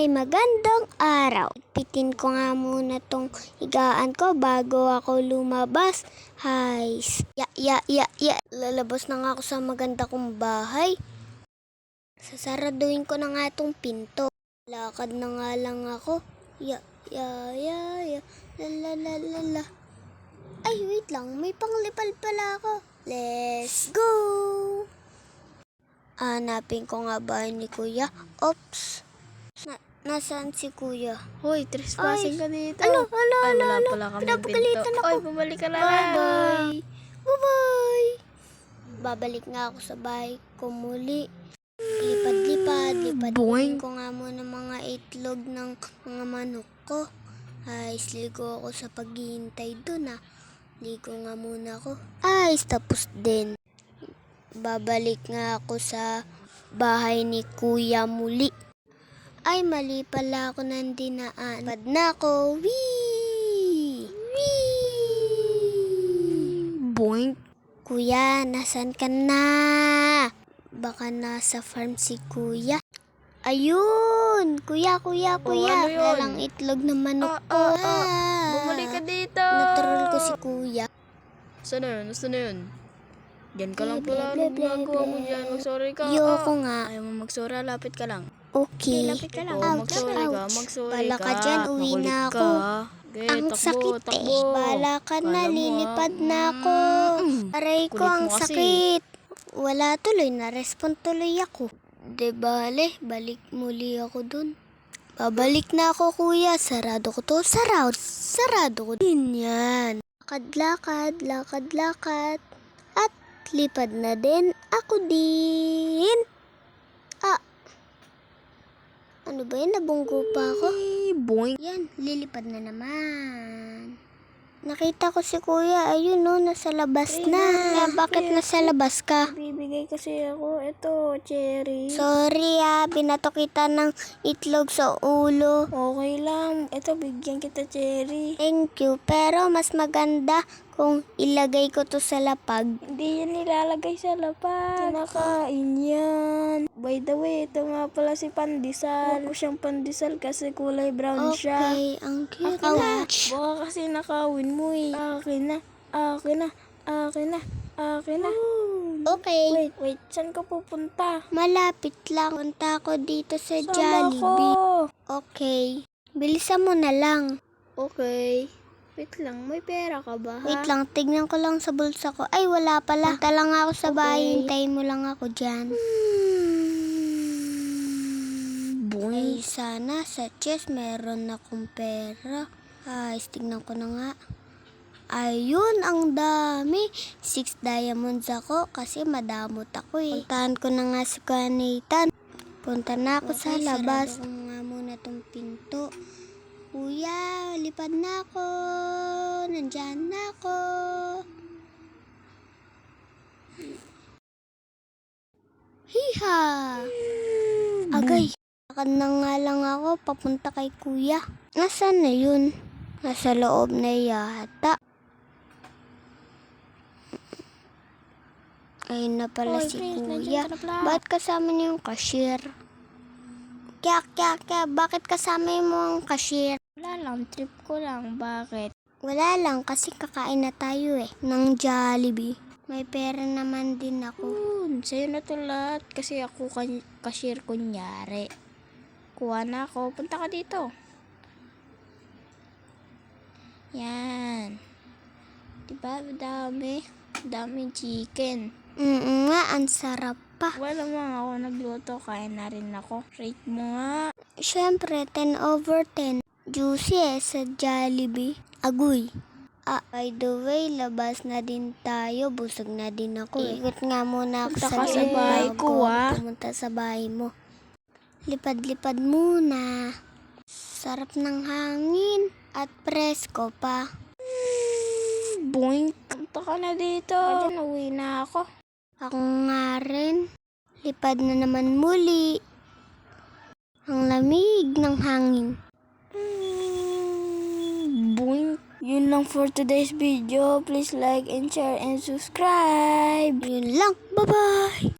ay magandang araw. Pitin ko nga muna tong higaan ko bago ako lumabas. Hays. Lalabas na nga ako sa maganda kong bahay. Sasaraduhin ko na nga tong pinto. Lakad na nga lang ako. La. Ay, wait lang. May panglipal pala ako. Let's go! Hanapin ko nga bahay ni Kuya. Oops. Nasaan si Kuya? Hoy, trespassing ka dito. Wala pala kami pinapagalitan pinto. ako. Oy, bumalik ka na. Bye-bye. Babalik nga ako sa bahay ko muli. Lipad. Boing. Ko nga muna mga itlog ng mga manok ko. Ay, ligo ako sa paghihintay dun Ligo nga muna ako. Ay, tapos din. Babalik nga ako sa bahay ni Kuya muli. Ay, mali pala ako nang dinaan. Pad na ako. Wee! Boing. Kuya, nasan ka na? Baka nasa farm si Kuya. Ayun! Kuya. ano yun? Walang itlog na manok ko. Bumalik ka dito. Natroll ko si Kuya. Saan na yun? Diyan ka lang pala. Ble. Nagagawa mo dyan. Mag-sorry ka. Yoko nga. Ayaw mo mag-sorry. Lapit ka lang. Okay. Lapit ka lang. Ouch, Mag-sorry ka. ouch. Mag-sorry Bala ka dyan, uwi Makulit na ka. ako. Okay, Ang sakit takbo. Bala ka na, Kala mo, lilipad na ako. Aray ko, Kulit ang mo kasi. sakit. Wala tuloy, na-respond tuloy ako. De bale, balik muli ako dun. Babalik na ako, Kuya. Sarado ko to. Sarado ko din yan. Lakad. At lipad na din ako din. Ano ba yun? Nabunggo pa ako. Boing. Yan, lilipad na naman. Nakita ko si Kuya, ayun nasa labas na. Bakit nasa labas ka? Bibigay kasi ako. Ito, cherry. Sorry binato kita ng itlog sa ulo. Okay lang. Ito, bigyan kita cherry. Thank you, pero mas maganda kung ilagay ko to sa lapag. Hindi yan nilalagay sa lapag. Kinakain yan. By the way, ito nga pala si Pandesal. Huwag ko siyang Pandesal kasi kulay brown siya. Okay, ang cute. Akin na. Ouch. Baka kasi nakawin mo Akin na. Okay, Wait. Saan ka pupunta? malapit lang. Punta ko dito sa Sama Jollibee. ko. Okay, bilisan mo na lang. Okay. Wait lang, may pera ka ba, Wait lang, tignan ko lang sa bulsa ko. Ay, wala pala. Punta lang ako sa bahay. Okay. Hintayin mo lang ako dyan. Ay, sana sa chest meron akong pera. Ay, tignan ko na nga. Ayun, ang dami. 6 diamonds ako kasi madamot ako Puntahan ko na nga si Nathan. Punta na ako sa labas. Sarado ko nga muna tong pinto. Kuya, lipad na ako. Nandyan na ako. Hiha! Agay! Lakad na nga lang ako papunta kay Kuya. Nasaan na yun? Nasa loob na yata. Ayun na pala si Kuya. Bakit kasama niyo yung cashier? Kya, bakit kasama mo ang cashier? Wala lang, trip ko lang. Bakit? Wala lang, kasi kakain na tayo ng Jollibee. May pera naman din ako. Sa'yo na to lahat kasi ako cashier kunyari. Kuha na ako. Punta ka dito. Yan. Diba? Daming chicken. Nga, ang sarap pa. Wala naman ako nagluto. Kaya na rin ako. Rate mo nga. Siyempre, 10/10. Juicy sa Jollibee. Agoy. By the way, labas na din tayo. Busog na din ako Ikot nga muna ako Punta sa ka sa bahay ko, Pumunta sa bahay mo. Lipad-lipad muna. Sarap ng hangin. At presko pa. Boing. Punta ka na dito. Diyan, uwi na ako. Ako nga rin. Lipad na naman muli. Ang lamig ng hangin. Boing. Yun lang for today's video. Please like and share and subscribe. Yun lang. Bye-bye!